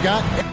got...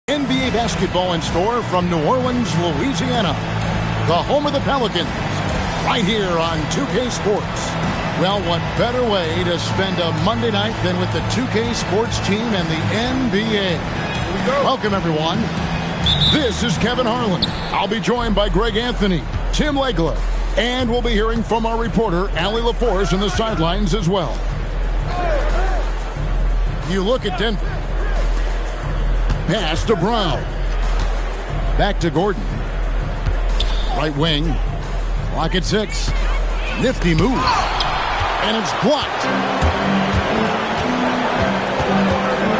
NBA basketball in store from New Orleans, Louisiana, the home of the Pelicans, right here on 2K Sports. Well, what better way to spend a Monday night than with the 2K Sports team and the NBA? Welcome, everyone. This is Kevin Harlan. I'll be joined by Greg Anthony, Tim Legler, and we'll be hearing from our reporter, Allie LaForce, in the sidelines as well. You look at Denver. Pass to Brown. Back to Gordon. Right wing. Clock at 6. Nifty move. And it's blocked.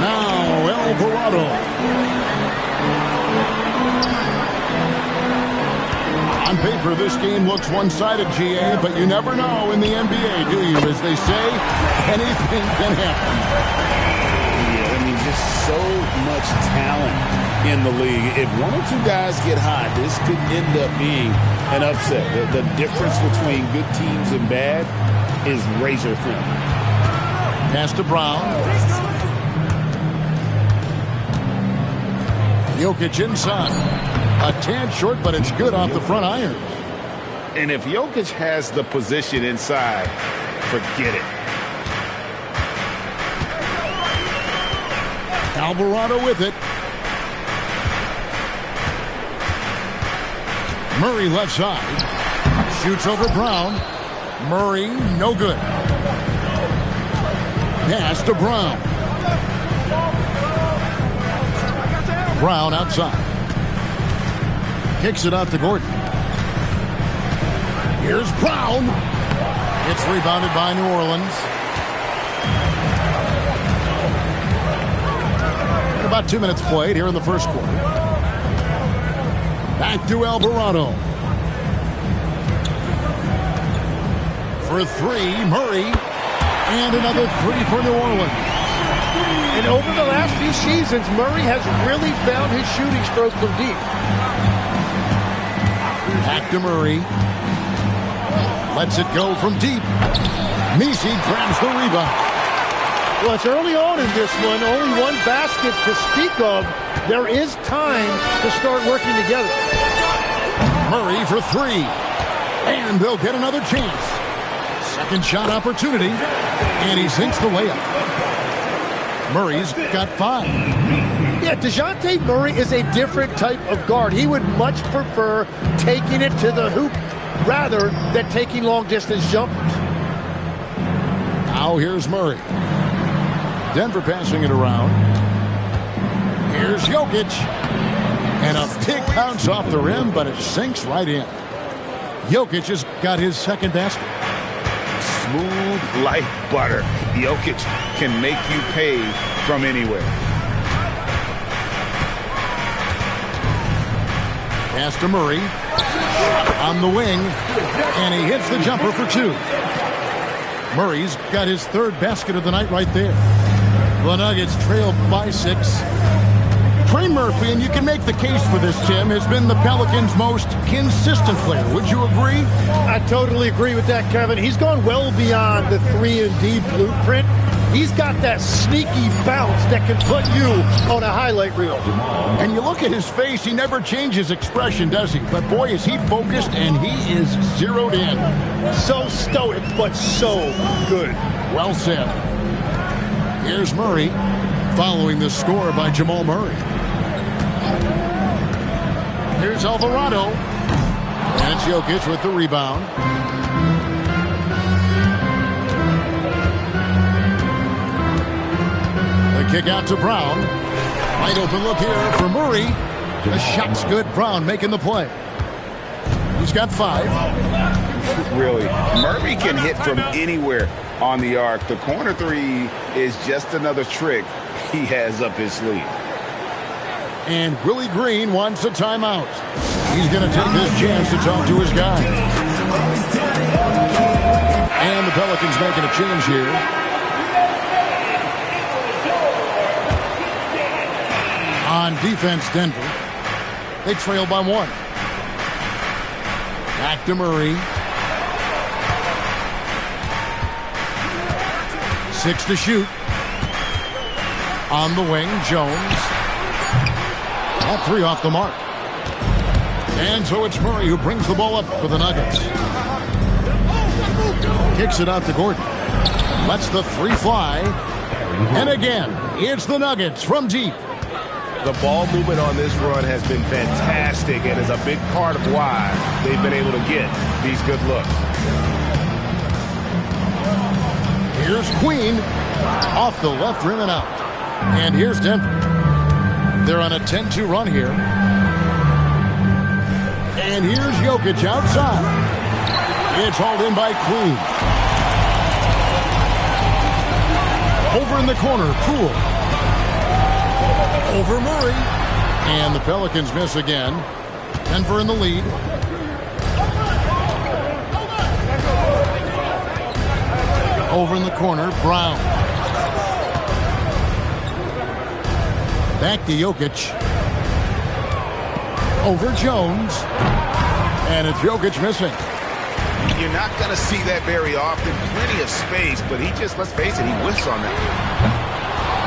Now Alvarado. On paper, this game looks one-sided, GA, but you never know in the NBA, do you? As they say, anything can happen. Just so much talent in the league. If one or two guys get hot, this could end up being an upset. The difference between good teams and bad is razor thin. Pass to Brown. Jokic inside. A tad short, but it's good off the front iron. And if Jokic has the position inside, forget it. Alvarado with it. Murray left side. Shoots over Brown. Murray, no good. Pass to Brown. Brown outside. Kicks it out to Gordon. Here's Brown. It's rebounded by New Orleans. About 2 minutes played here in the first quarter. Back to Alvarado. For 3, Murray. And another 3 for New Orleans. And over the last few seasons, Murray has really found his shooting stroke from deep. Back to Murray. Lets it go from deep. Messi grabs the rebound. Well, it's early on in this one. Only one basket to speak of. There is time to start working together. Murray for 3. And they'll get another chance. Second shot opportunity. And he sinks the layup. Murray's got 5. Yeah, DeJounte Murray is a different type of guard. He would much prefer taking it to the hoop rather than taking long-distance jumpers. Now here's Murray. Denver passing it around. Here's Jokic. And a big bounce off the rim, but it sinks right in. Jokic has got his second basket. Smooth like butter. Jokic can make you pay from anywhere. Pass to Murray. On the wing. And he hits the jumper for 2. Murray's got his third basket of the night right there. The Nuggets trail by 6. Trey Murphy, and you can make the case for this, Tim, has been the Pelicans' most consistent player. Would you agree? I totally agree with that, Kevin. He's gone well beyond the 3-and-D blueprint. He's got that sneaky bounce that can put you on a highlight reel. And you look at his face, he never changes expression, does he? But boy, is he focused, and he is zeroed in. So stoic, but so good. Well said. Here's Murray, following the score by Jamal Murray. Here's Alvarado. Jokic with the rebound. The kick out to Brown. Wide open look here for Murray. The shot's good. Brown making the play. He's got 5. Really, Murray can hit from anywhere on the arc. The corner 3 is just another trick he has up his sleeve. And Willie Green wants a timeout. He's going to take this chance to talk to his guy. And the Pelicans making a change here. On defense, Denver. They trail by 1. Back to Murray. 6 to shoot. On the wing, Jones. That 3 off the mark. And so it's Murray who brings the ball up for the Nuggets. Kicks it out to Gordon. Lets the 3 fly. And again, it's the Nuggets from deep. The ball movement on this run has been fantastic and is a big part of why they've been able to get these good looks. Here's Queen. Off the left rim and out. And here's Denver. They're on a 10-2 run here. And here's Jokic outside. It's hauled in by Queen. Over in the corner, Poole. Over Murray. And the Pelicans miss again. Denver in the lead. Over in the corner, Brown. Back to Jokic. Over Jones. And it's Jokic missing. You're not going to see that very often. Plenty of space, but he just, let's face it, he whiffs on that.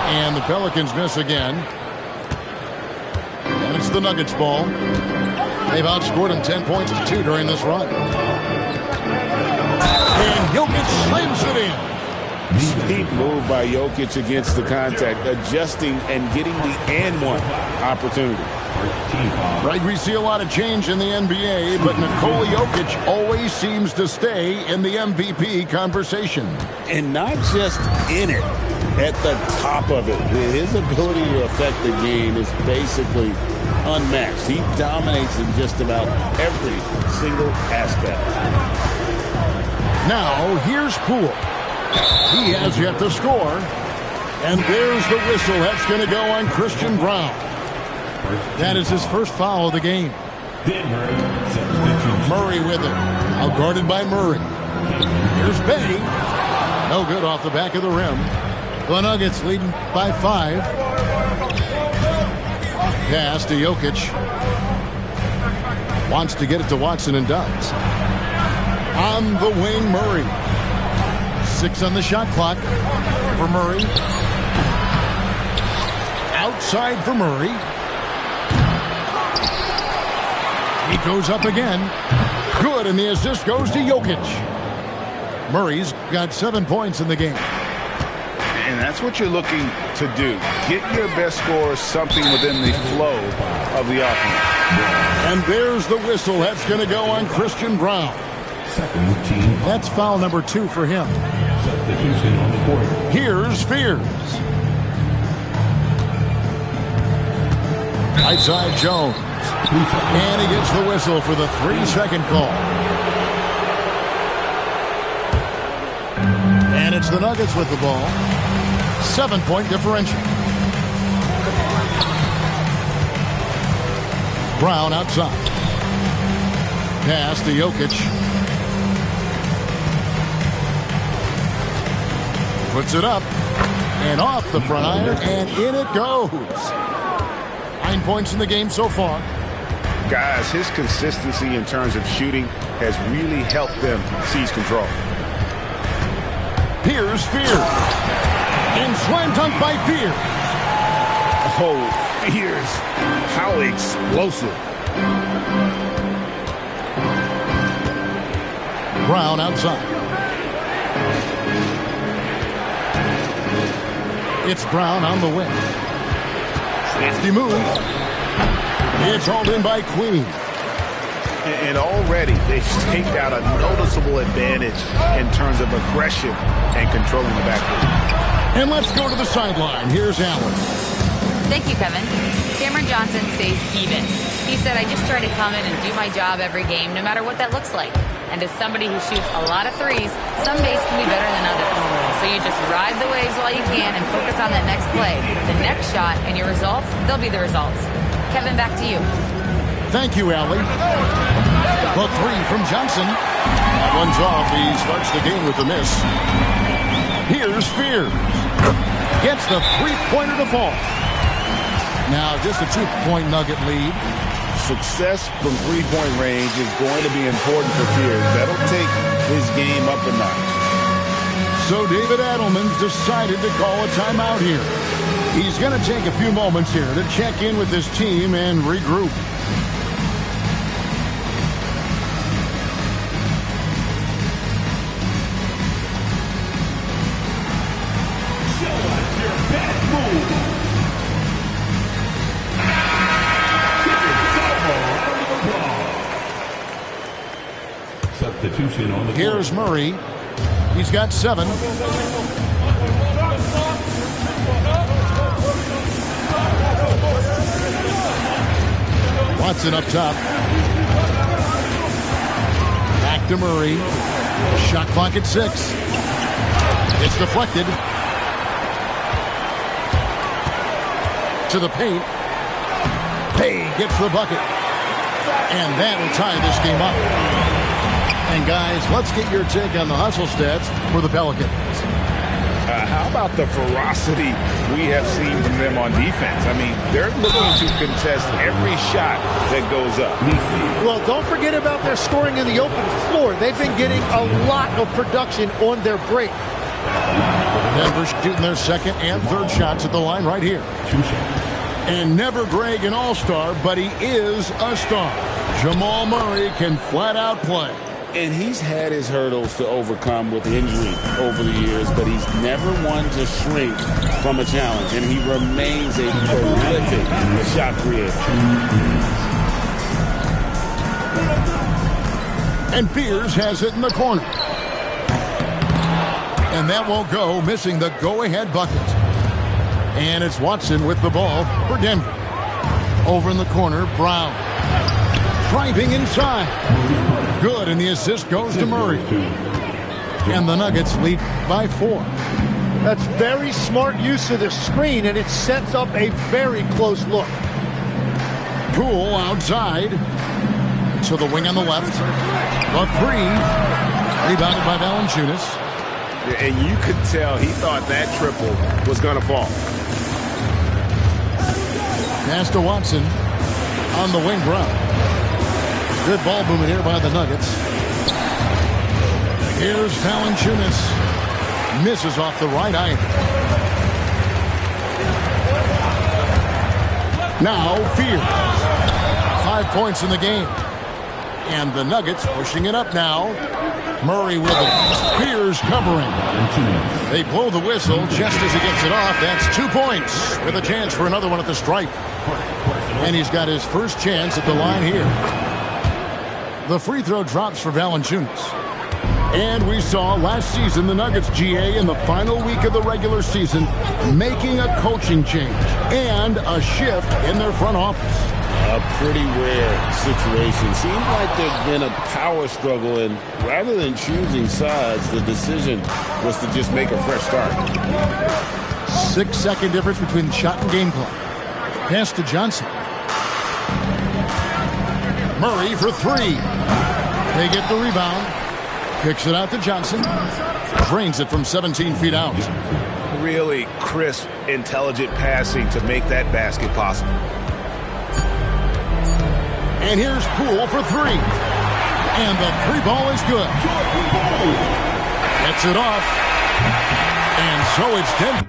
And the Pelicans miss again. And it's the Nuggets ball. They've outscored them 10 points to 2 during this run. And Jokic slams it in. Deep move by Jokic against the contact, adjusting and getting the and one opportunity. Right, we see a lot of change in the NBA, but Nikola Jokic always seems to stay in the MVP conversation. And not just in it, at the top of it. His ability to affect the game is basically unmatched. He dominates in just about every single aspect. Now, here's Poole. He has yet to score. And there's the whistle. That's going to go on Christian Brown. That is his first foul of the game. Murray with it. Now guarded by Murray. Here's Bay. No good off the back of the rim. The Nuggets leading by 5. Pass to Jokic. Wants to get it to Watson and does. On the wing, Murray. 6 on the shot clock for Murray. Outside for Murray. He goes up again. Good, and the assist goes to Jokic. Murray's got 7 points in the game. And that's what you're looking to do. Get your best score something within the flow of the offense. And there's the whistle. That's going to go on Christian Brown. That's foul number 2 for him. Here's Fears. Right side Jones. And he gets the whistle for the 3-second call. And it's the Nuggets with the ball. 7-point differential. Brown outside. Pass to Jokic. Puts it up. And off the front iron. And in it goes. 9 points in the game so far. Guys, his consistency in terms of shooting has really helped them seize control. Here's Fears. And slam dunk by Fears. Oh, Fears. How explosive. Brown outside. It's Brown on the wing. Safety move. It's hauled in by Queen. And already they've staked out a noticeable advantage in terms of aggression and controlling the backcourt. And let's go to the sideline. Here's Allen. Thank you, Kevin. Cameron Johnson stays even. He said, I just try to come in and do my job every game, no matter what that looks like. And as somebody who shoots a lot of threes, some days can be better than others. So you just ride the waves while you can and focus on that next play. The next shot and your results, they'll be the results. Kevin, back to you. Thank you, Allie. The three from Johnson. That one's off. He starts the game with a miss. Here's Fears. Gets the three-pointer to fall. Now just a 2-point Nugget lead. Success from three-point range is going to be important for Fears. That'll take his game up a notch. So David Adelman's decided to call a timeout here. He's going to take a few moments here to check in with his team and regroup. Here's Murray. He's got 7. Watson up top. Back to Murray. Shot clock at 6. It's deflected. To the paint. Pay gets the bucket. And that'll tie this game up. And guys, let's get your take on the hustle stats for the Pelicans. How about the ferocity we have seen from them on defense? I mean, they're looking to contest every shot that goes up. Well, don't forget about their scoring in the open floor. They've been getting a lot of production on their break. Denver shooting their second and third shots at the line right here. And never Greg an all-star, but he is a star. Jamal Murray can flat out play. And he's had his hurdles to overcome with injury over the years, but he's never one to shrink from a challenge, and he remains a prolific shot creator. And Fears has it in the corner. And that won't go, missing the go-ahead bucket. And it's Watson with the ball for Denver. Over in the corner, Brown. Driving inside. Good, and the assist goes to Murray. And the Nuggets lead by 4. That's very smart use of the screen, and it sets up a very close look. Poole outside to the wing on the left. The 3, rebounded by Valanciunas. And you could tell he thought that triple was going to fall. Pass to Watson on the wing, Brown. Good ball movement here by the Nuggets. Here's Valanciunas. Misses off the right eye. Now Fears. 5 points in the game. And the Nuggets pushing it up now. Murray with it. Fears covering. They blow the whistle just as he gets it off. That's 2 points with a chance for another one at the stripe. And he's got his first chance at the line here. The free throw drops for Valanciunas. And we saw last season the Nuggets GA in the final week of the regular season making a coaching change and a shift in their front office. A pretty rare situation. Seems like there's been a power struggle, and rather than choosing sides, the decision was to just make a fresh start. 6-second difference between the shot and game clock. Pass to Johnson. Murray for 3. They get the rebound. Kicks it out to Johnson. Drains it from 17 feet out. Really crisp, intelligent passing to make that basket possible. And here's Poole for 3. And the 3 ball is good. Gets it off. And so it's Denver.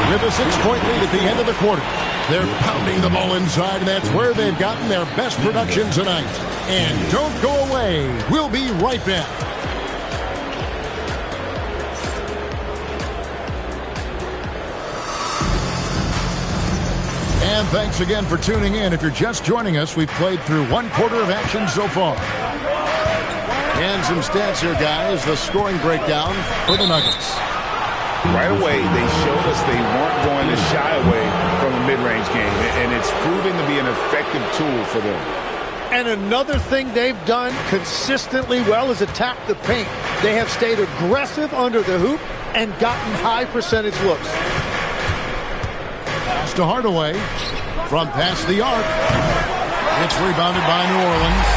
With a 6-point lead at the end of the quarter. They're pounding the ball inside, and that's where they've gotten their best production tonight. And don't go away. We'll be right back. And thanks again for tuning in. If you're just joining us, we've played through one quarter of action so far. And some stats here, guys. The scoring breakdown for the Nuggets. Right away, they showed us they weren't going to shy away from a mid-range game, and it's proving to be an effective tool for them. And another thing they've done consistently well is attack the paint. They have stayed aggressive under the hoop and gotten high percentage looks. Pass to Hardaway from past the arc. It's rebounded by New Orleans.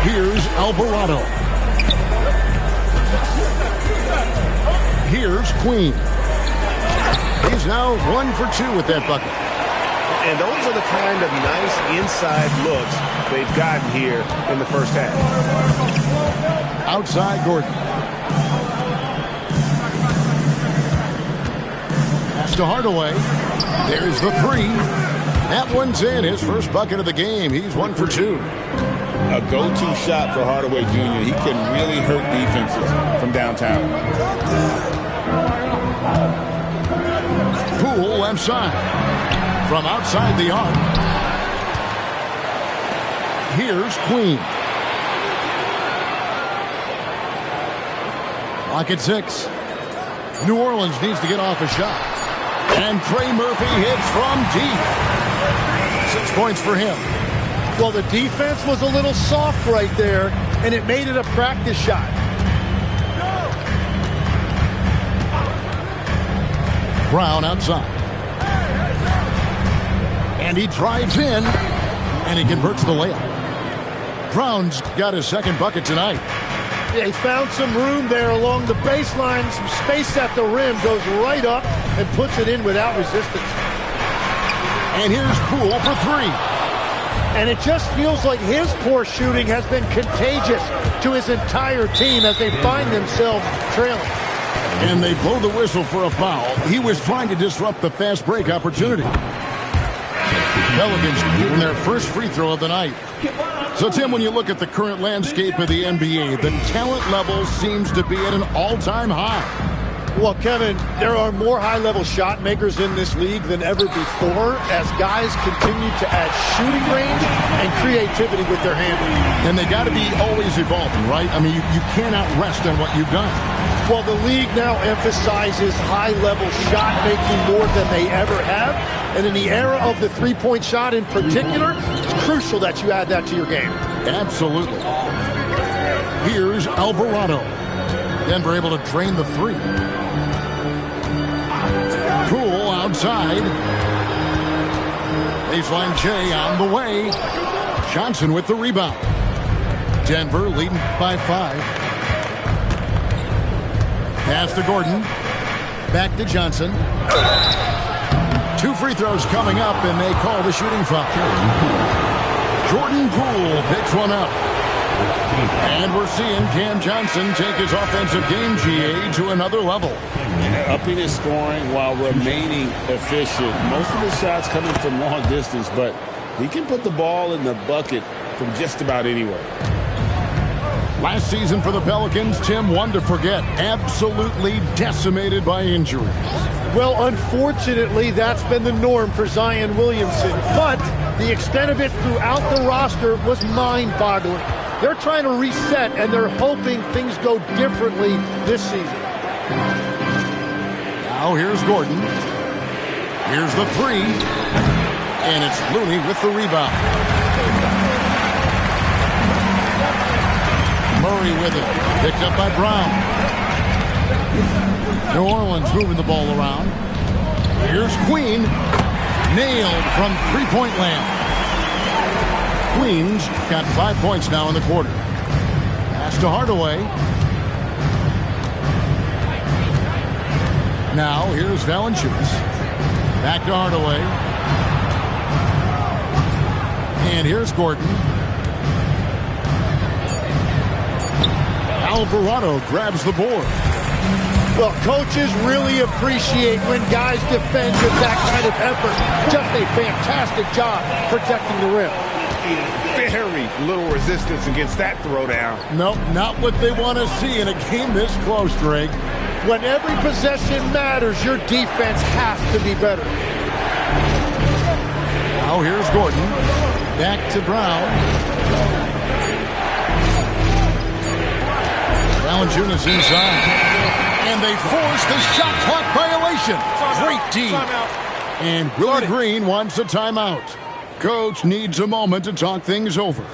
Here's Alvarado. Here's Queen. He's now 1 for 2 with that bucket. And those are the kind of nice inside looks they've gotten here in the first half. Outside Gordon. Pass to Hardaway. There's the 3. That one's in. His first bucket of the game. He's 1 for 2. A go-to shot for Hardaway Jr. He can really hurt defenses from downtown. Poole left side. From outside the arc. Here's Queen. Clock at 6. New Orleans needs to get off a shot. And Trey Murphy hits from deep. 6 points for him. Well, the defense was a little soft right there, and it made it a practice shot. Brown outside. And he drives in, and he converts the layup. Brown's got his second bucket tonight. Yeah, he found some room there along the baseline, some space at the rim, goes right up and puts it in without resistance. And here's Poole for 3. And it just feels like his poor shooting has been contagious to his entire team as they find themselves trailing. And they blow the whistle for a foul. He was trying to disrupt the fast break opportunity. Pelicans getting their first free throw of the night. So, Tim, when you look at the current landscape of the NBA, the talent level seems to be at an all-time high. Well, Kevin, there are more high-level shot makers in this league than ever before as guys continue to add shooting range and creativity with their handling. And they got to be always evolving, right? I mean, you cannot rest on what you've done. Well, the league now emphasizes high-level shot making more than they ever have. And in the era of the three-point shot in particular, it's crucial that you add that to your game. Absolutely. Here's Alvarado. Denver able to drain the 3. Poole outside. Baseline J on the way. Johnson with the rebound. Denver leading by 5. Pass to Gordon. Back to Johnson. 2 free throws coming up, and they call the shooting foul. Jordan Poole picks one up. And we're seeing Cam Johnson take his offensive game, GA, to another level. Upping his scoring while remaining efficient. Most of his shots coming from long distance, but he can put the ball in the bucket from just about anywhere. Last season for the Pelicans, Tim, one to forget. Absolutely decimated by injuries. Well, unfortunately, that's been the norm for Zion Williamson. But the extent of it throughout the roster was mind-boggling. They're trying to reset, and they're hoping things go differently this season. Now here's Gordon. Here's the 3. And it's Looney with the rebound. Murray with it. Picked up by Brown. New Orleans moving the ball around. Here's Queen. Nailed from three-point land. Queen's got 5 points now in the quarter. Pass to Hardaway. Now here's Valanciunas. Back to Hardaway. And here's Gordon. Alvarado grabs the board. Well, coaches really appreciate when guys defend with that kind of effort. Just a fantastic job protecting the rim. Very little resistance against that throwdown. Nope, not what they want to see in a game this close, Greg. When every possession matters, your defense has to be better. Now here's Gordon. Back to Brown. Brown Jr. inside. And they force the shot clock violation. Great D. And Willie Green wants a timeout. Coach needs a moment to talk things over.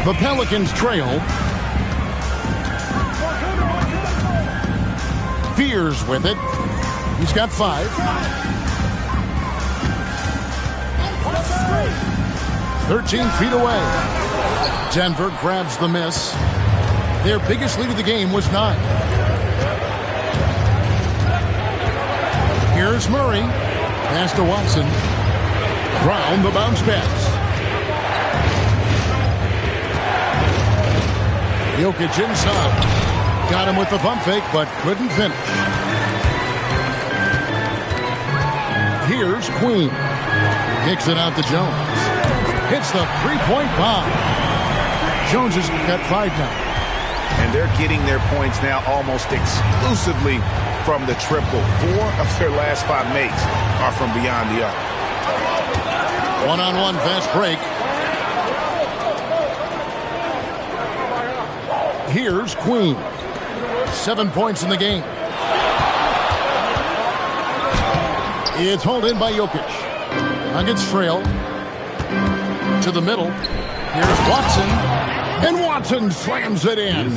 The Pelicans trail. Fears with it. He's got 5. 13 feet away. Denver grabs the miss. Their biggest lead of the game was 9. Here's Murray. Pass to Watson. Brown the bounce pass. Jokic inside. Got him with the pump fake, but couldn't finish. Here's Queen. Kicks it out to Jones. Hits the three-point bomb. Jones has got 5 now. And they're getting their points now almost exclusively from the triple. 4 of their last 5 makes are from beyond the arc. One-on-one fast break. Here's Queen. 7 points in the game. It's hauled in by Jokic. Nuggets trail. To the middle. Here's Watson. And Watson slams it in.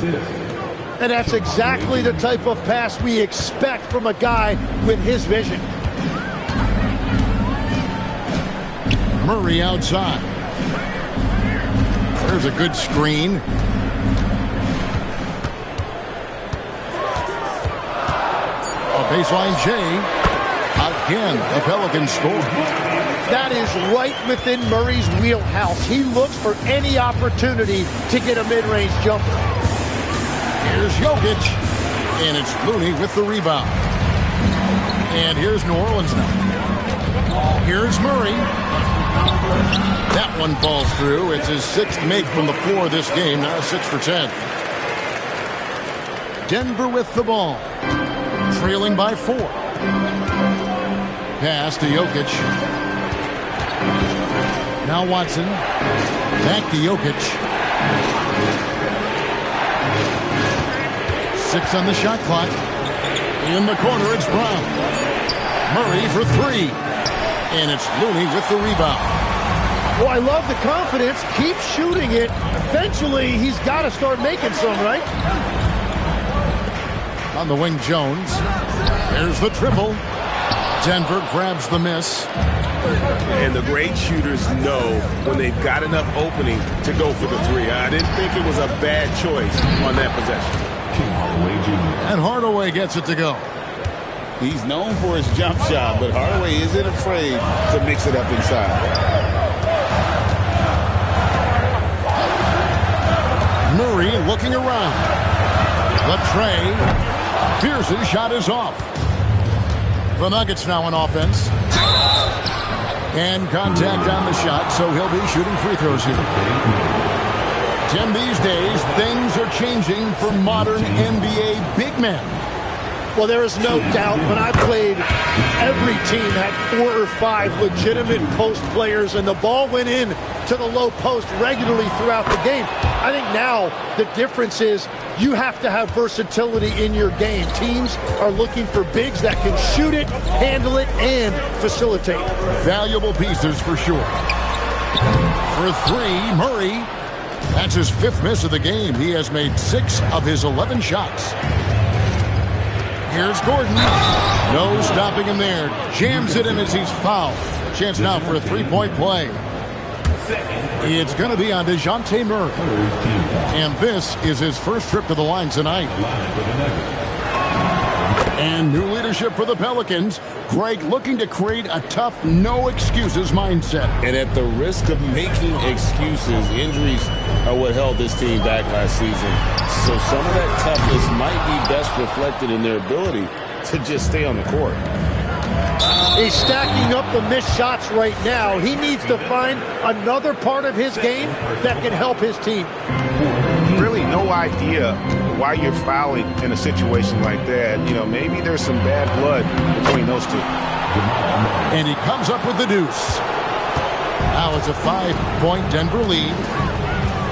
And that's exactly the type of pass we expect from a guy with his vision. Murray outside. There's a good screen. Baseline J. Again, the Pelicans score. That is right within Murray's wheelhouse. He looks for any opportunity to get a mid-range jumper. Here's Jokic. And it's Looney with the rebound. And here's New Orleans now. Here's Murray. That one falls through. It's his 6th make from the floor this game. Now 6 for 10. Denver with the ball. Trailing by 4. Pass to Jokic. Now Watson. Back to Jokic. 6 on the shot clock. In the corner, it's Brown. Murray for 3. And it's Looney with the rebound. Well, I love the confidence. Keep shooting it. Eventually, he's got to start making some, right? On the wing, Jones. There's the triple. Denver grabs the miss. And the great shooters know when they've got enough opening to go for the 3. I didn't think it was a bad choice on that possession. And Hardaway gets it to go. He's known for his jump shot, but Hardaway isn't afraid to mix it up inside. Murray looking around. The tray. Pearson's shot is off. The Nuggets now on offense. And contact on the shot, so he'll be shooting free throws here. Tim, these days, things are changing for modern NBA big men. Well, there is no doubt when I played, every team had 4 or 5 legitimate post players, and the ball went in to the low post regularly throughout the game. I think now the difference is you have to have versatility in your game. Teams are looking for bigs that can shoot it, handle it, and facilitate. Valuable pieces for sure. For 3, Murray. That's his 5th miss of the game. He has made 6 of his 11 shots. Here's Gordon. No stopping him there. Jams it in as he's fouled. Chance now for a 3-point play. It's going to be on DeJounte Murray. And this is his first trip to the line tonight. And new leadership for the Pelicans. Greg looking to create a tough, no-excuses mindset. And at the risk of making excuses, injuries are what held this team back last season. So some of that toughness might be best reflected in their ability to just stay on the court. He's stacking up the missed shots right now. He needs to find another part of his game that can help his team. Really no idea why you're fouling in a situation like that. You know, maybe there's some bad blood between those two. And he comes up with the deuce. Now it's a 5-point Denver lead.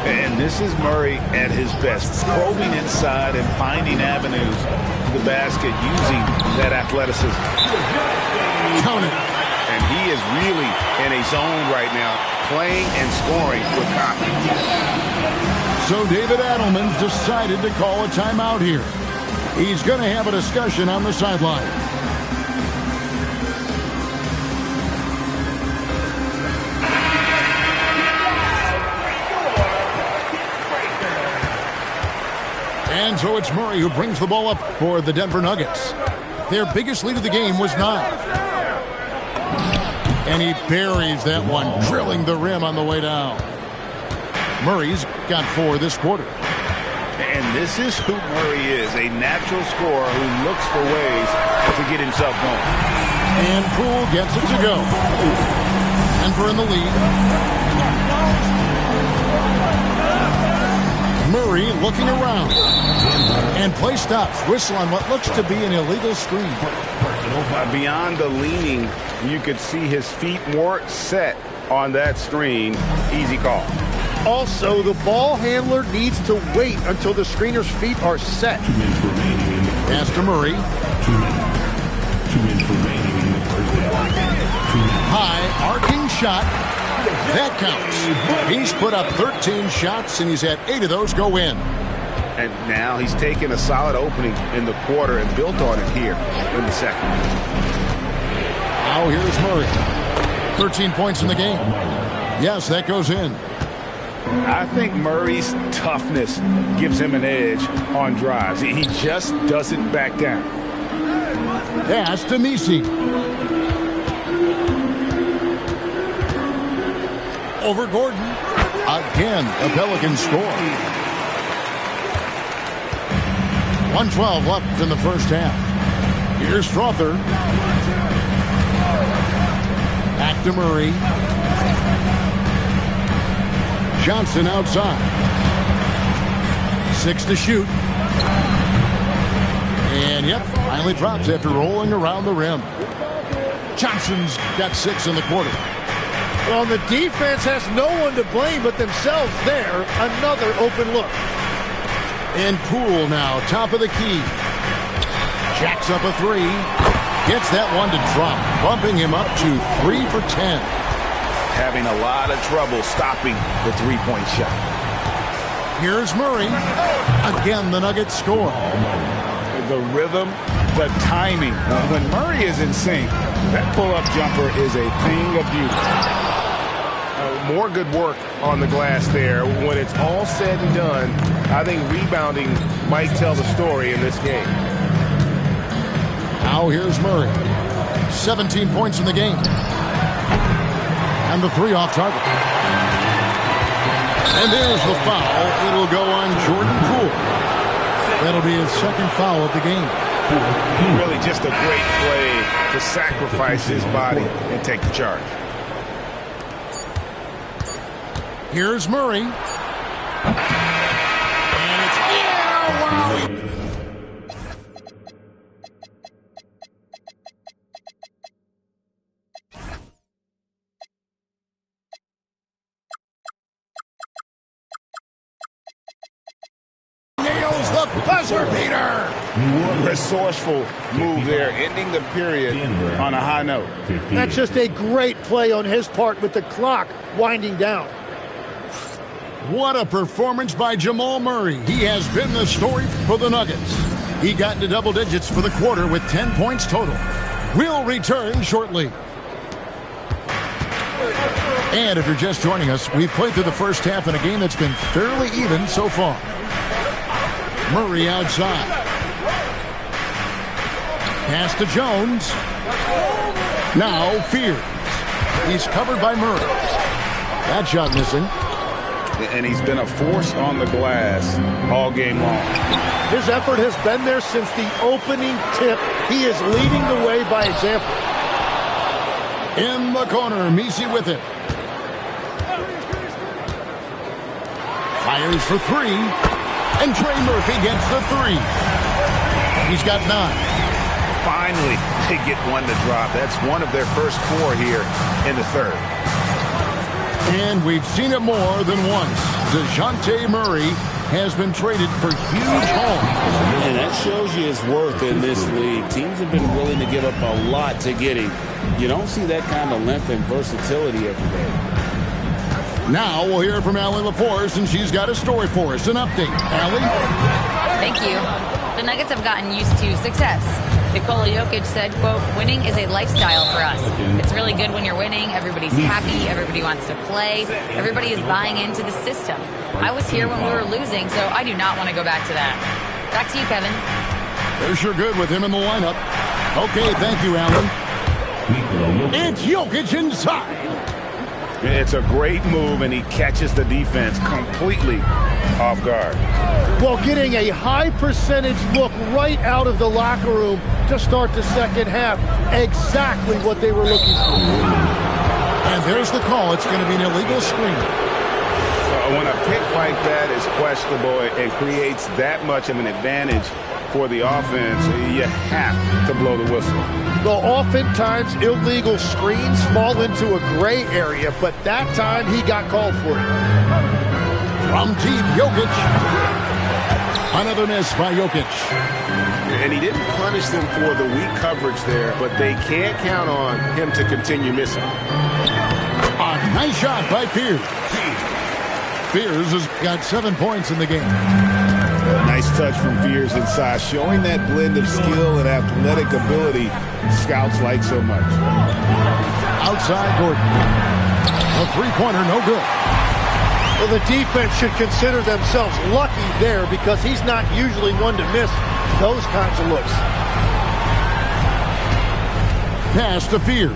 And this is Murray at his best, probing inside and finding avenues to the basket using that athleticism. Count it. And he is really in a zone right now, playing and scoring with confidence. So David Adelman's decided to call a timeout here. He's going to have a discussion on the sideline. And so it's Murray who brings the ball up for the Denver Nuggets. Their biggest lead of the game was 9. And he buries that one, drilling the rim on the way down. Murray's got 4 this quarter. And this is who Murray is, a natural scorer who looks for ways to get himself going. And Poole gets it to go. Denver in the lead. Murray looking around. And play stops. Whistle on what looks to be an illegal screen. Beyond the leaning, you could see his feet more set on that screen. Easy call. Also, the ball handler needs to wait until the screener's feet are set. Pass to Murray. 2 minutes remaining in the first half. High, arcing shot. That counts. He's put up 13 shots, and he's had 8 of those go in. And now he's taken a solid opening in the quarter and built on it here in the second. Now here's Murray. 13 points in the game. Yes, that goes in. I think Murray's toughness gives him an edge on drives. He just doesn't back down. Pass to Messi. Over Gordon. Again, the Pelicans score. 1:12 left in the first half. Here's Strother. Back to Murray. Johnson outside. 6 to shoot. And yep, finally drops after rolling around the rim. Johnson's got 6 in the quarter. Well, the defense has no one to blame but themselves there. Another open look. And Poole now, top of the key. Jacks up a 3. Gets that one to drop, bumping him up to 3 for 10. Having a lot of trouble stopping the three-point shot. Here's Murray. Again, the Nuggets score. The rhythm, the timing. When Murray is in sync, that pull-up jumper is a thing of beauty. More good work on the glass there. When it's all said and done, I think rebounding might tell the story in this game. Now here's Murray. 17 points in the game. And the 3 off target. And there's the foul. It'll go on Jordan Poole. That'll be his 2nd foul of the game. Really just a great play to sacrifice his body and take the charge. Here's Murray. And it's wow. Nails the buzzer beater. Resourceful move there, ending the period on a high note. That's just a great play on his part with the clock winding down. What a performance by Jamal Murray. He has been the story for the Nuggets. He got into double digits for the quarter with 10 points total. We'll return shortly. And if you're just joining us, we've played through the first half in a game that's been fairly even so far. Murray outside. Pass to Jones. Now Fears. He's covered by Murray. That shot missing. And he's been a force on the glass all game long. His effort has been there since the opening tip. He is leading the way by example. In the corner, Messi with it. Fires for three. And Trey Murphy gets the three. He's got 9. Finally, they get one to drop. That's one of their first 4 here in the third. And we've seen it more than once. DeJounte Murray has been traded for huge hauls. And that shows you his worth in this league. Teams have been willing to give up a lot to get him. You don't see that kind of length and versatility every day. Now we'll hear from Allie LaForce, and she's got a story for us. An update. Allie? Thank you. The Nuggets have gotten used to success. Nikola Jokic said, quote, winning is a lifestyle for us. It's really good when you're winning. Everybody's happy. Everybody wants to play. Everybody is buying into the system. I was here when we were losing, so I do not want to go back to that. Back to you, Kevin. They're sure good with him in the lineup. Okay, thank you, Allen. It's Jokic inside. It's a great move, and he catches the defense completely off guard. Well, getting a high percentage look right out of the locker room to start the second half. Exactly what they were looking for. And there's the call. It's going to be an illegal screen. When a pick like that is questionable and creates that much of an advantage for the offense, you have to blow the whistle. Well, oftentimes illegal screens fall into a gray area, but that time he got called for it. From deep, Jokic. Another miss by Jokic. And he didn't punish them for the weak coverage there, but they can't count on him to continue missing. A nice shot by Fears. Fears has got 7 points in the game. Nice touch from Fears inside, showing that blend of skill and athletic ability scouts like so much. Outside Gordon. A three-pointer, no good. Well, the defense should consider themselves lucky there because he's not usually one to miss those kinds of looks. Pass to Fears.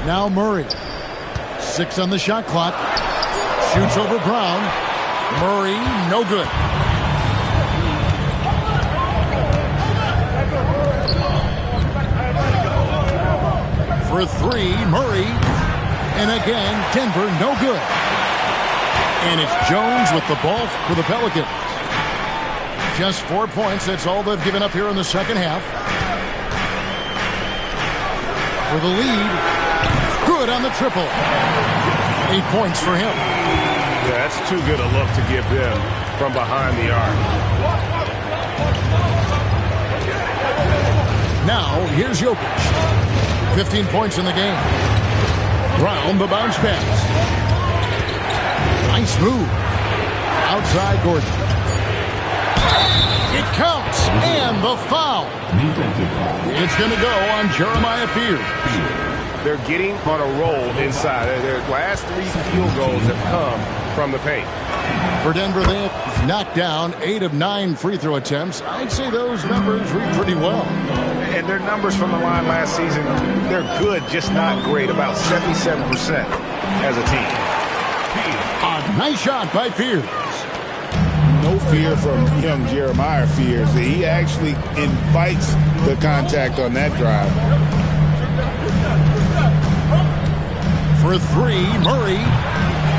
Now Murray. 6 on the shot clock. Shoots over Brown. Murray, no good. For 3, Murray. And again, Denver, no good. And it's Jones with the ball for the Pelicans. Just 4 points. That's all they've given up here in the second half. For the lead. Good on the triple. 8 points for him. Yeah, that's too good a look to give them from behind the arc. Now, here's Jokic. 15 points in the game. Brown, the bounce pass. Nice move. Outside Gordon. It counts. And the foul. It's going to go on Jeremiah Fears. They're getting on a roll inside. Their last 3 field goals have come from the paint. For Denver, they have knocked down 8 of 9 free throw attempts. I'd say those numbers read pretty well. And their numbers from the line last season, they're good, just not great. About 77% as a team. A nice shot by Fears. No fear from young Jeremiah Fears. He actually invites the contact on that drive. For 3, Murray.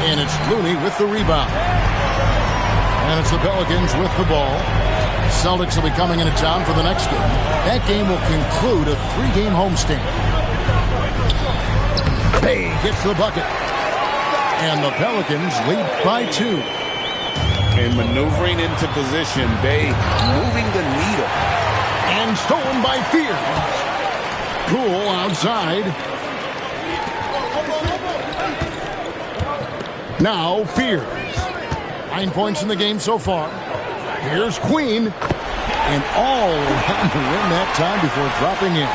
And it's Looney with the rebound. And it's the Pelicans with the ball. Celtics will be coming into town for the next game. That game will conclude a 3-game homestand. Bay gets the bucket. And the Pelicans lead by 2. And maneuvering into position, Bay moving the needle. And stolen by Fears. Poole outside. Now Fears. 9 points in the game so far. Here's Queen. And all around to win that time before dropping in.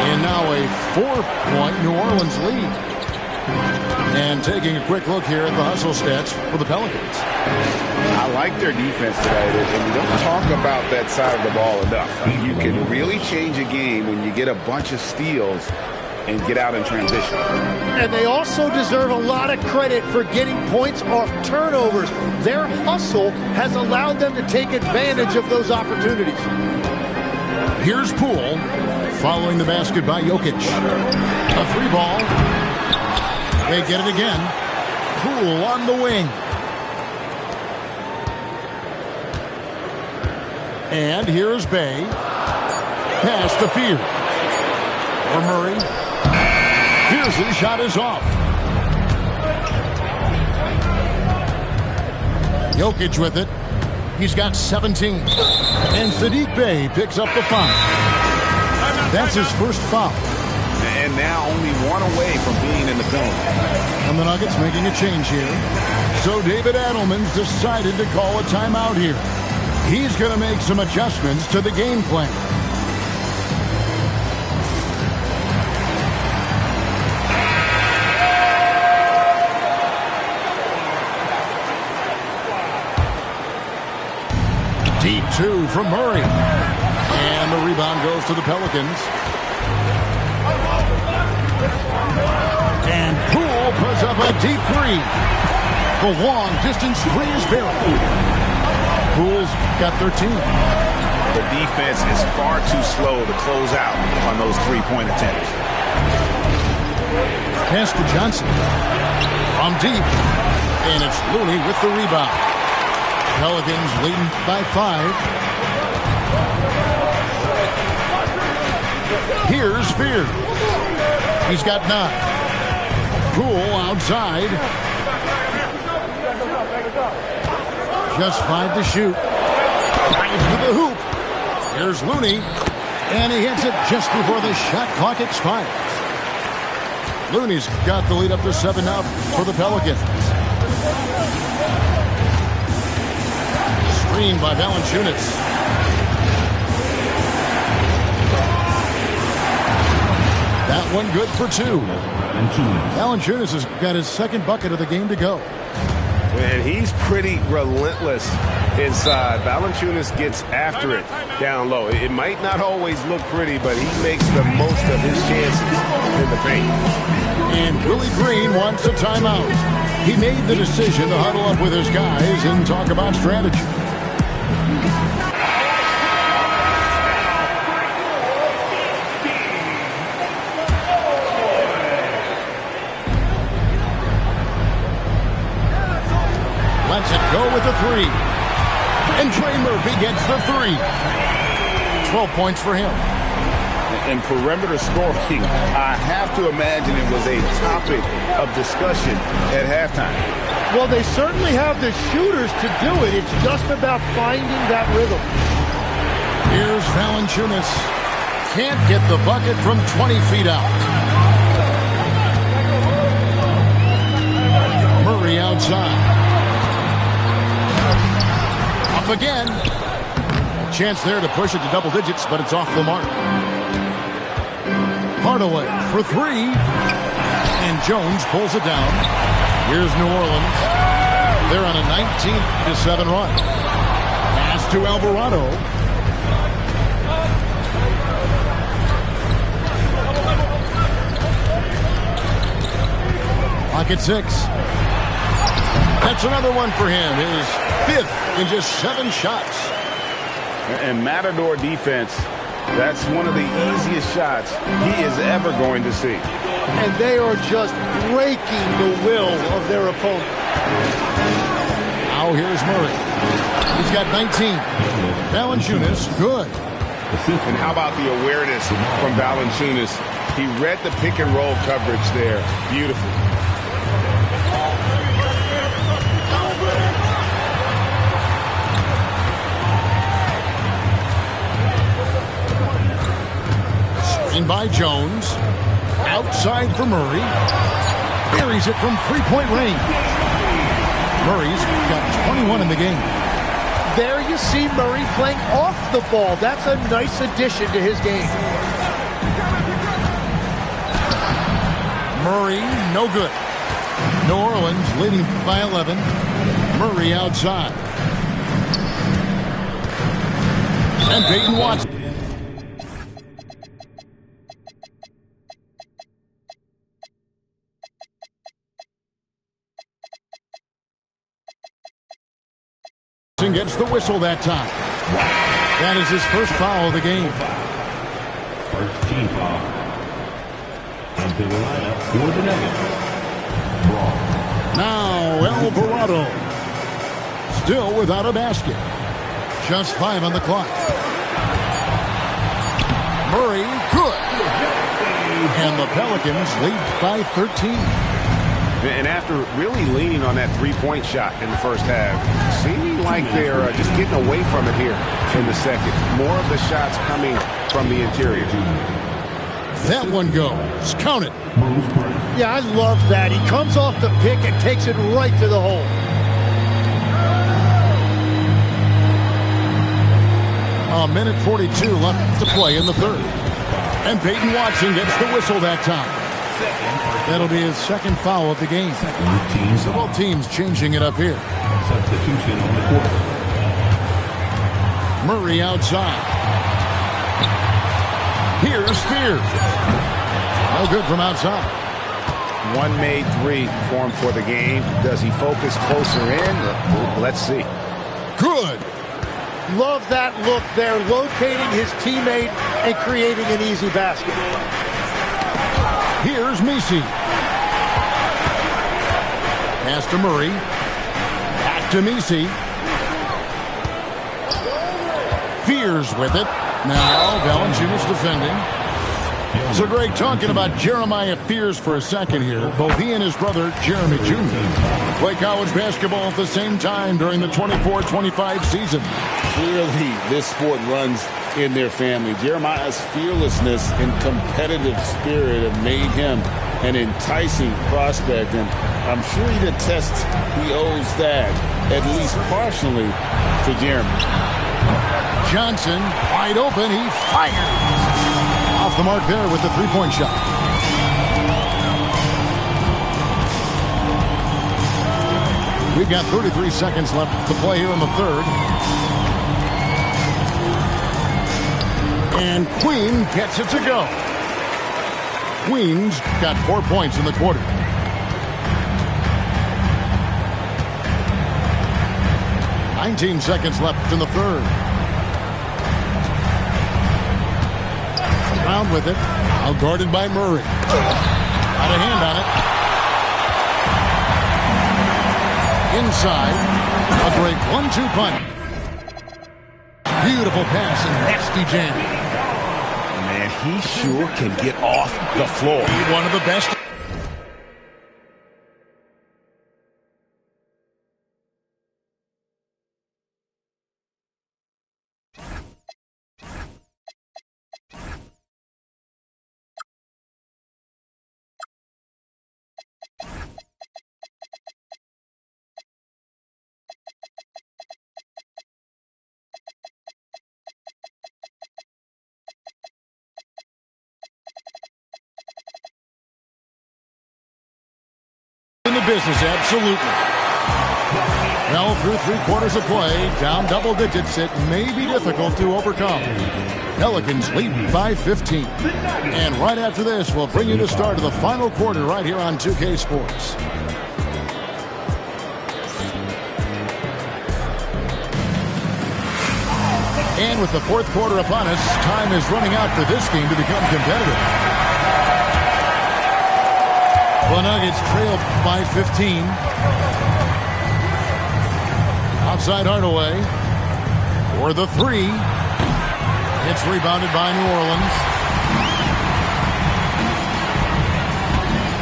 And now a 4-point New Orleans lead. And taking a quick look here at the hustle stats for the Pelicans. I like their defense today, and we don't talk about that side of the ball enough. You can really change a game when you get a bunch of steals and get out in transition. And they also deserve a lot of credit for getting points off turnovers. Their hustle has allowed them to take advantage of those opportunities. Here's Poole following the basket by Jokic. A 3-ball. They get it again. Poole on the wing. And here's Bay. Pass to Fear. For Murray. Fears' shot is off. Jokic with it. He's got 17. And Sadiq Bey picks up the foul. That's his first foul. And now only one away from being in the penalty. And the Nuggets making a change here. So David Adelman's decided to call a timeout here. He's going to make some adjustments to the game plan. Deep 2 from Murray. And the rebound goes to the Pelicans. And Poole puts up a deep 3. The long distance 3 is buried. Poole's got 13. The defense is far too slow to close out on those three-point attempts. Pass to Johnson. From deep. And it's Looney with the rebound. Pelicans leading by 5. Here's Fear. He's got 9. Poole outside. Just 5 to shoot. Drives to the hoop. Here's Looney. And he hits it just before the shot clock expires. Looney's got the lead up to 7 now for the Pelicans. Screen by Valanciunas. That one good for 2. Valanciunas has got his second bucket of the game to go. And he's pretty relentless inside. Valanciunas gets after it down low. It might not always look pretty, but he makes the most of his chances in the paint. And Willie Green wants a timeout. He made the decision to huddle up with his guys and talk about strategy. Lets it go with the 3. And Trey Murphy gets the 3. 12 points for him. And perimeter scoring, I have to imagine it was a topic of discussion at halftime. Well, they certainly have the shooters to do it. It's just about finding that rhythm. Here's Valanciunas. Can't get the bucket from 20 feet out. Murray outside. Up again. A chance there to push it to double digits, but it's off the mark. Hardaway for 3. And Jones pulls it down. Here's New Orleans. They're on a 19-7 run. Pass to Alvarado. Pocket 6. That's another one for him. His 5th in just 7 shots. And Matador defense, that's one of the easiest shots he is ever going to see. And they are just breaking the will of their opponent. Now here's Murray. He's got 19. Valanciunas, good. And how about the awareness from Valanciunas? He read the pick and roll coverage there. Beautiful. Screen by Jones. Outside for Murray. buries it from three-point range. Murray's got 21 in the game. There you see Murray playing off the ball. That's a nice addition to his game. Murray, no good. New Orleans leading by 11. Murray outside. And Peyton Watson. Gets the whistle that time. That is his first foul of the game. First team foul. Into the lineup for the Nuggets. Braun. Now Alvarado. Still without a basket. Just 5 on the clock. Murray, good. And the Pelicans lead by 13. And after really leaning on that three-point shot in the first half, seeming like they're just getting away from it here in the second. More of the shots coming from the interior. That one goes. Count it. Yeah, I love that. He comes off the pick and takes it right to the hole. A minute 42 left to play in the third. And Peyton Watson gets the whistle that time. That'll be his second foul of the game. So both teams changing it up here. Substitution on the court. Murray outside. Here's Spears. No good from outside. One made three for him for the game. Does he focus closer in? Let's see. Good. Love that look there, locating his teammate and creating an easy basket. Here's Messi. Pass to Murray. Back to Messi. Fears with it. Now Valanciunas defending. So Greg, talking about Jeremiah Fears for a second here. Both he and his brother Jeremy Jr. play college basketball at the same time during the 24-25 season. Clearly, this sport runs in their family. Jeremiah's fearlessness and competitive spirit have made him an enticing prospect, and I'm sure he'd attest he owes that, at least partially, to Jeremy. Johnson, wide open, he fires. Off the mark there with the three-point shot. We've got 33 seconds left to play here in the third. And Queen gets it to go. Queen's got 4 points in the quarter. "19 seconds left in the third. Round with it. Out guarded by Murray. Got a hand on it. Inside. A great 1-2 punch. Beautiful pass and nasty jam. Man, he sure can get off the floor. One of the best. In the business, absolutely. Well, through 3/4 of play, down double digits, it may be difficult to overcome. Pelicans lead by 15. And right after this, we'll bring you the start of the final quarter right here on 2K Sports. And with the fourth quarter upon us, time is running out for this game to become competitive. The Nuggets trail by 15. Outside Hardaway for the three. It's rebounded by New Orleans.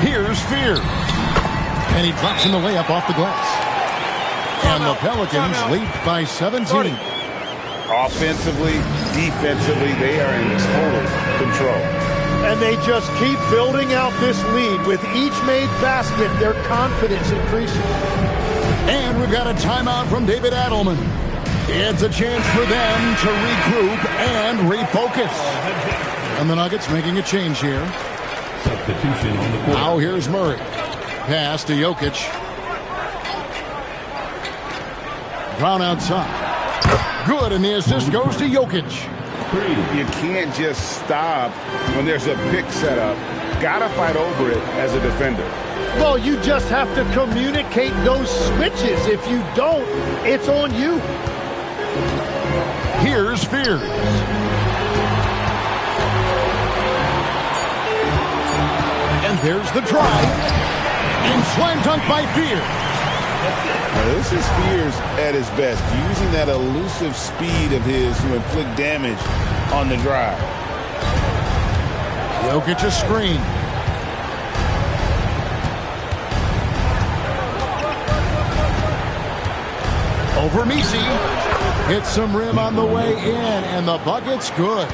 Here's Fear. And he drops in the layup off the glass. And the Pelicans lead by 17. Offensively, defensively, they are in total control. And they just keep building out this lead. With each made basket, their confidence increases. And we've got a timeout from David Adelman. It's a chance for them to regroup and refocus. And the Nuggets making a change here. Substitution on the court. Now here's Murray. Pass to Jokic. Brown outside. Good, and the assist goes to Jokic. You can't just stop when there's a pick set up. Gotta fight over it as a defender. Well, you just have to communicate those switches. If you don't, it's on you. Here's Fears. And there's the drive. And slam dunk by Fears. Now, this is Fears at his best, using that elusive speed of his to inflict damage on the drive. Jokic a screen. Over Misi. Hits some rim on the way in, and the bucket's good.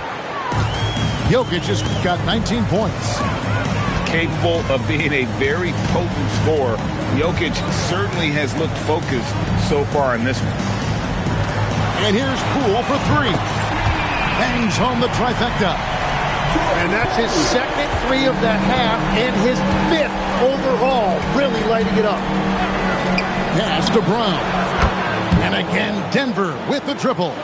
Jokic has got 19 points. Capable of being a very potent scorer, Jokic certainly has looked focused so far in this one. And here's Poole for three. Bangs home the trifecta. And that's his second three of the half and his fifth overall, really lighting it up. Pass to Brown. And again, Denver with the triple.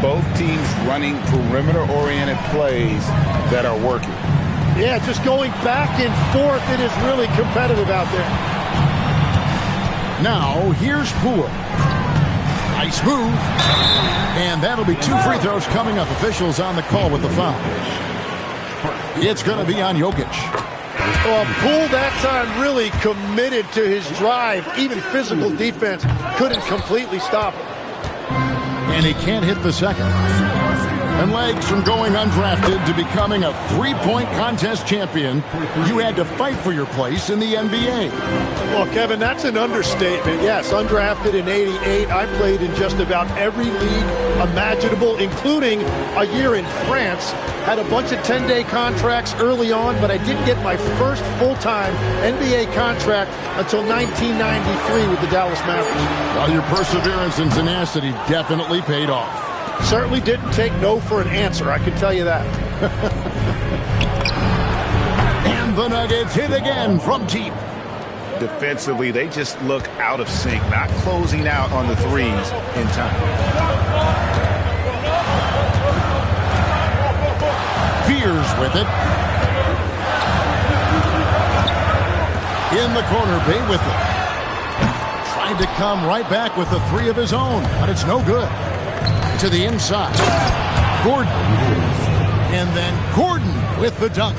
Both teams running perimeter-oriented plays that are working. Yeah, just going back and forth. It is really competitive out there. Now, here's Poole. Nice move. And that'll be 2 free throws coming up. Officials on the call with the foul. It's going to be on Jokic. Well, Poole that time really committed to his drive. Even physical defense couldn't completely stop him. And he can't hit the second. And legs from going undrafted to becoming a three-point contest champion, you had to fight for your place in the NBA. Well, Kevin, that's an understatement. Yes, undrafted in '88. I played in just about every league imaginable, including a year in France. Had a bunch of 10-day contracts early on, but I didn't get my first full-time NBA contract until 1993 with the Dallas Mavericks. Well, your perseverance and tenacity definitely paid off. Certainly didn't take no for an answer, I can tell you that. And the Nuggets hit again from deep. Defensively, they just look out of sync, not closing out on the threes in time. Fears with it. In the corner, Bay with it. Tried to come right back with the three of his own, but it's no good. To the inside. Gordon. And then Gordon with the dunk.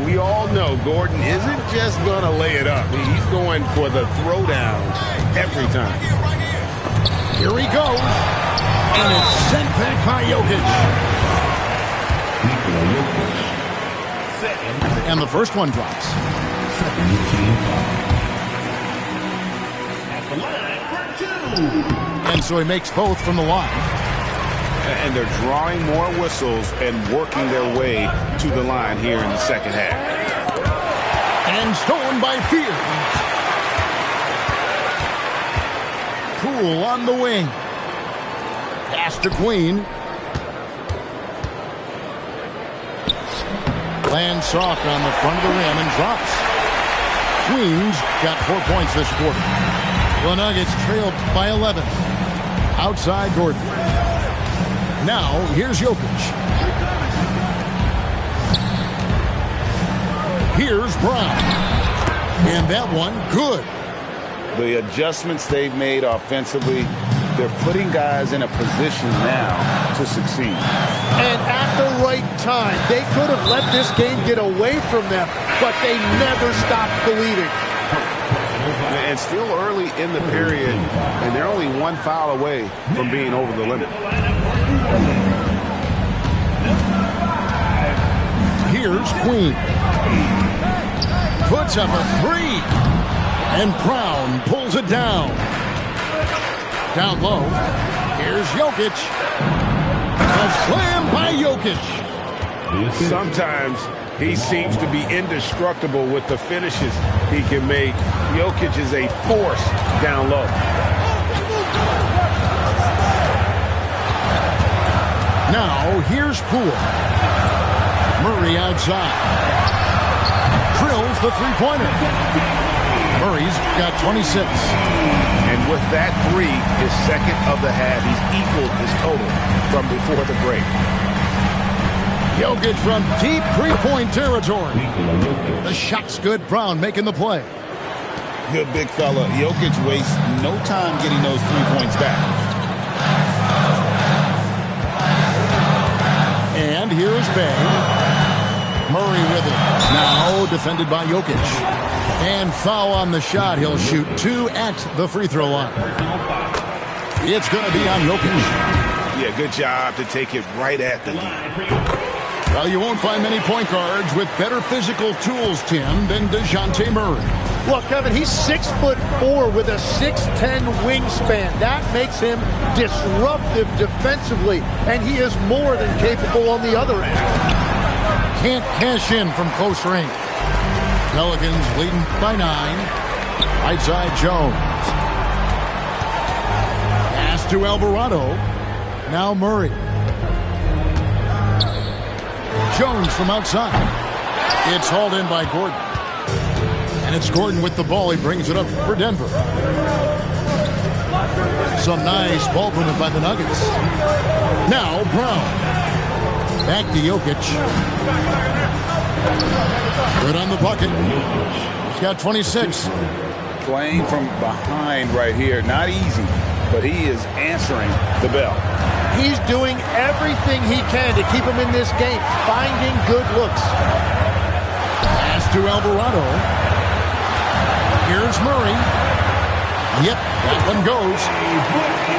We all know Gordon isn't just going to lay it up. He's going for the throwdown every time. Here he goes. And it's sent back by Jokic. And the first one drops. At the line for 2. And so he makes both from the line. And they're drawing more whistles and working their way to the line here in the second half. And stolen by Fears. Poole on the wing. Pass to Queen. Lands soft on the front of the rim and drops. Queen's got 4 points this quarter. The Nuggets trailed by 11. Outside Gordon. Now, here's Jokic. Here's Brown. And that one, good. The adjustments they've made offensively, they're putting guys in a position now to succeed. And at the right time, they could have let this game get away from them, but they never stopped believing. And still early in the period, and they're only one foul away from being over the limit. Here's Queen. Puts up a three. And Brown pulls it down. Down low. Here's Jokic. A slam by Jokic. Sometimes he seems to be indestructible with the finishes he can make. Jokic is a force down low. Now, here's Poole. Murray outside. Drills the three-pointer. Murray's got 26. And with that three, his second of the half, he's equaled his total from before the break. Jokic from deep three-point territory. The shot's good. Brown making the play. Good big fella. Jokic wastes no time getting those 3 points back. And here's Bay. Murray with it. Now defended by Jokic. And foul on the shot. He'll shoot 2 at the free throw line. It's going to be on Jokic. Yeah, good job to take it right at the line. Well, you won't find many point guards with better physical tools, Tim, than DeJounte Murray. Well, Kevin, he's 6'4" with a 6'10" wingspan. That makes him disruptive defensively, and he is more than capable on the other end. Can't cash in from close range. Pelicans leading by 9. Right side Jones. Pass to Alvarado. Now Murray. Jones from outside. It's hauled in by Gordon. And it's Gordon with the ball. He brings it up for Denver. Some nice ball movement by the Nuggets. Now Brown. Back to Jokic. Good on the bucket. He's got 26. Playing from behind right here. Not easy, but he is answering the bell. He's doing everything he can to keep him in this game, finding good looks. Pass to Alvarado. Here's Murray. Yep, that one goes.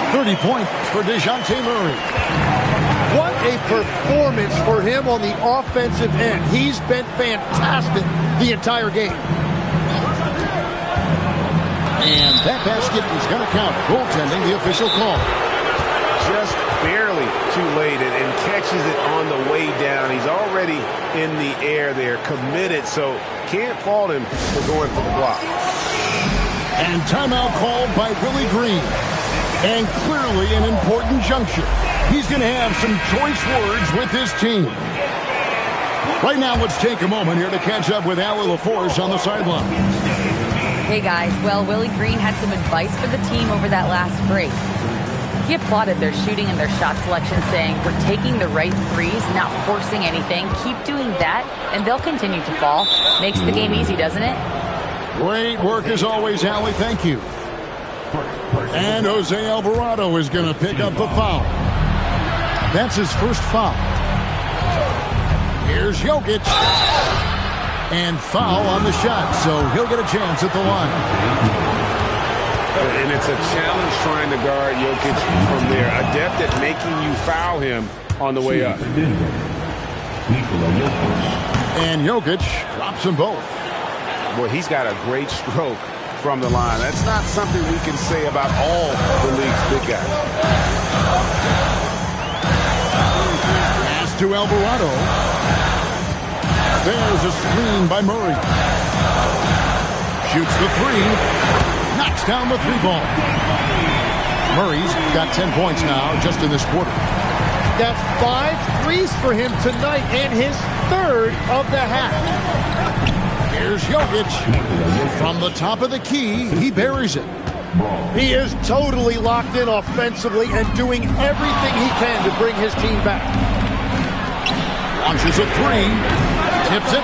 30 points for DeJounte Murray. What a performance for him on the offensive end. He's been fantastic the entire game. And that basket is going to count. Goaltending, the official call. Just barely too late and catches it on the way down. He's already in the air there, committed, so can't fault him for going for the block. And timeout called by Willie Green. And clearly an important juncture. He's going to have some choice words with his team. Right now, let's take a moment here to catch up with Allie LaForce on the sideline. Hey, guys. Well, Willie Green had some advice for the team over that last break. He applauded their shooting and their shot selection, saying, we're taking the right threes, not forcing anything. Keep doing that, and they'll continue to fall. Makes the game easy, doesn't it? Great work as always, Allie. Thank you. And Jose Alvarado is going to pick up the foul. That's his first foul. Here's Jokic. And foul on the shot, so he'll get a chance at the line. And it's a challenge trying to guard Jokic from there. Adept at making you foul him on the way up. And Jokic drops them both. Boy, he's got a great stroke from the line. That's not something we can say about all the league's big guys. Pass to Alvarado. There's a screen by Murray. Shoots the three. Knocks down the three ball. Murray's got 10 points now just in this quarter. That's 5 threes for him tonight and his third of the half. Here's Jokic. From the top of the key, he buries it. He is totally locked in offensively and doing everything he can to bring his team back. Launches a three. Tips it.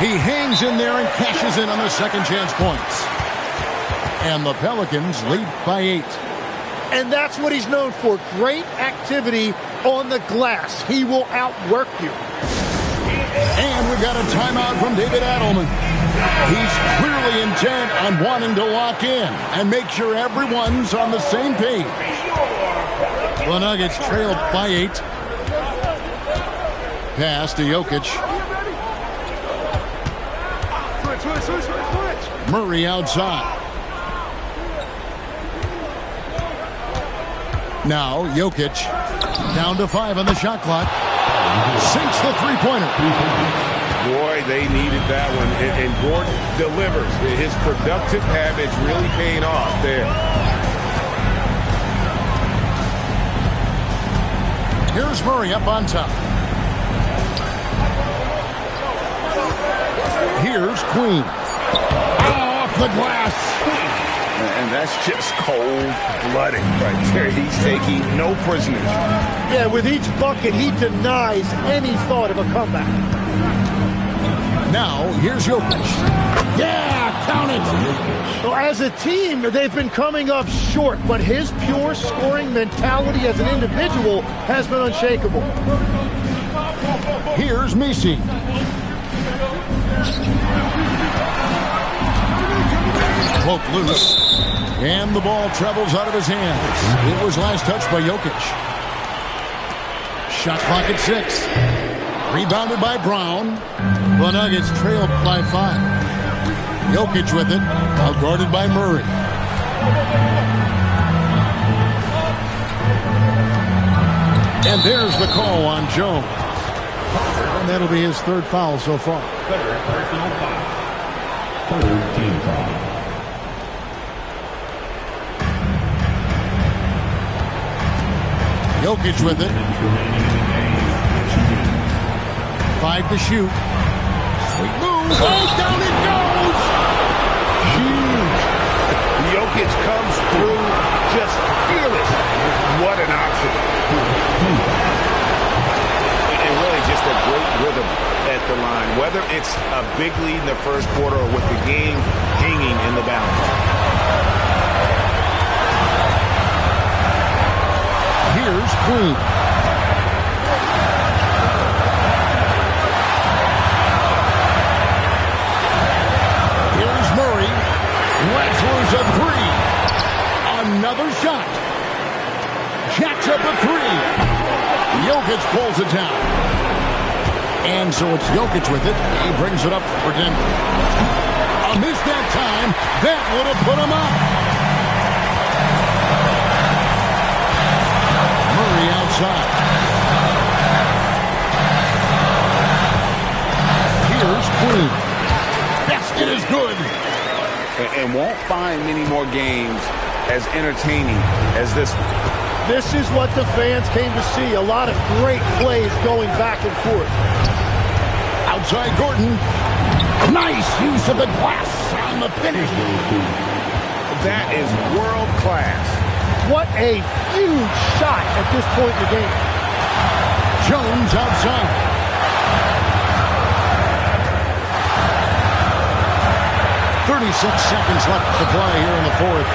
He hangs in there and cashes in on the second chance points. And the Pelicans lead by 8. And that's what he's known for. Great activity on the glass. He will outwork you. And we've got a timeout from David Adelman. He's clearly intent on wanting to lock in and make sure everyone's on the same page. The Nuggets trailed by 8. Pass to Jokic. Murray outside. Now Jokic down to 5 on the shot clock. Sinks the three-pointer. Boy, they needed that one. And Gordon delivers. His productive habits really paying off there. Here's Murray up on top. Here's Queen. Off the glass. And that's just cold-blooded right there. He's taking no prisoners. Yeah, with each bucket, he denies any thought of a comeback. Now, here's Jokic. Yeah, count it. So as a team, they've been coming up short, but his pure scoring mentality as an individual has been unshakable. Here's Messi. Poke loose. And the ball travels out of his hands. It was last touched by Jokic. Shot clock at 6. Rebounded by Brown. The Nuggets trailed by 5. Jokic with it. Outguarded by Murray. And there's the call on Jones. And that'll be his third foul so far. Third personal foul. Third team foul. Jokic with it. 5 to shoot. Sweet move. Oh, down it goes. Huge. Jokic comes through just fearless. What an option. And really just a great rhythm at the line. Whether it's a big lead in the first quarter or with the game hanging in the balance. Here's Queen. Here's Murray. Lets loose a 3. Another shot. Jacks up a 3. Jokic pulls it down. And so it's Jokic with it. He brings it up for Denver. A miss that time. That would have put him up. Outside. Here's Queen. Basket is good. And won't find many more games as entertaining as this one. This is what the fans came to see. A lot of great plays going back and forth. Outside Gordon. Nice use of the glass on the finish. That is world class. What a huge shot at this point in the game. Jones outside. .36 left to play here in the fourth.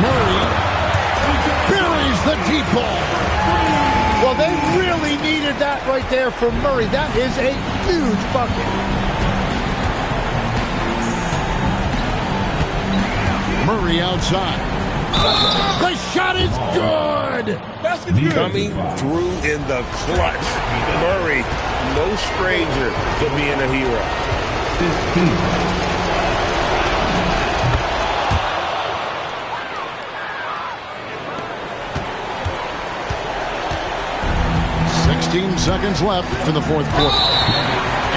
Murray buries the deep ball. Well, they really needed that right there from Murray. That is a huge bucket. Murray outside. The shot is good! Coming through in the clutch. Murray, no stranger to being a hero. 16 seconds left in the fourth quarter.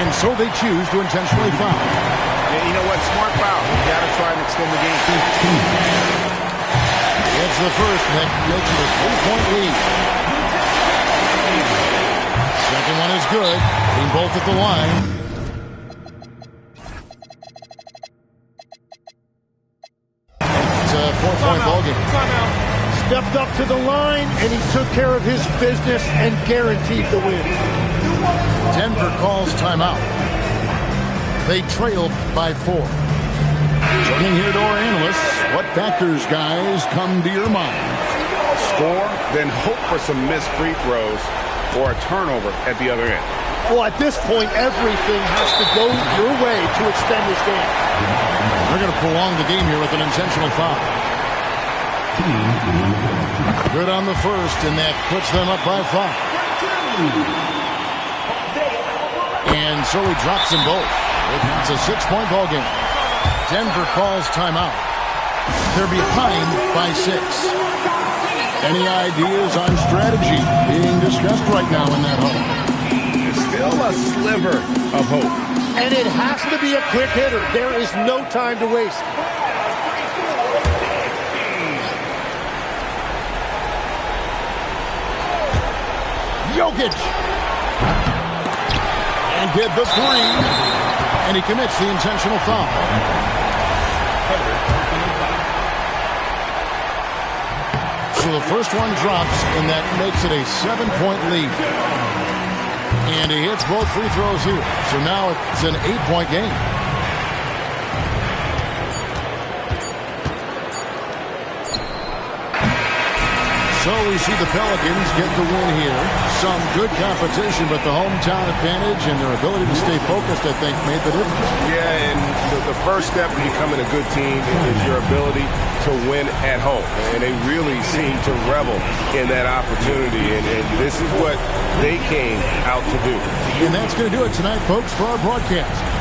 And so they choose to intentionally foul. And you know what? Smart foul. You got to try and extend the game. It's the first that makes it a 3-point lead. Second one is good. Being both at the line. It's a 4-point ball game. Stepped up to the line, and he took care of his business and guaranteed the win. Denver calls timeout. They trail by 4. Joining here to our analysts, what factors, guys, come to your mind? Score, then hope for some missed free throws or a turnover at the other end. Well, at this point, everything has to go your way to extend this game. They're going to prolong the game here with an intentional foul. Good on the first, and that puts them up by 5. And so he drops them both. It's a 6-point ball game. Denver calls timeout. They're behind by 6. Any ideas on strategy being discussed right now in that home? a sliver of hope. And it has to be a quick hitter. There is no time to waste. Jokic. And get the three. And he commits the intentional foul. So the first one drops, and that makes it a 7-point lead. And he hits both free throws here. So now it's an 8-point game. So we see the Pelicans get the win here. Some good competition, but the hometown advantage and their ability to stay focused, I think, made the difference. Yeah, and the first step in becoming a good team is your ability to win at home. And they really seem to revel in that opportunity, and this is what they came out to do. And that's going to do it tonight, folks, for our broadcast.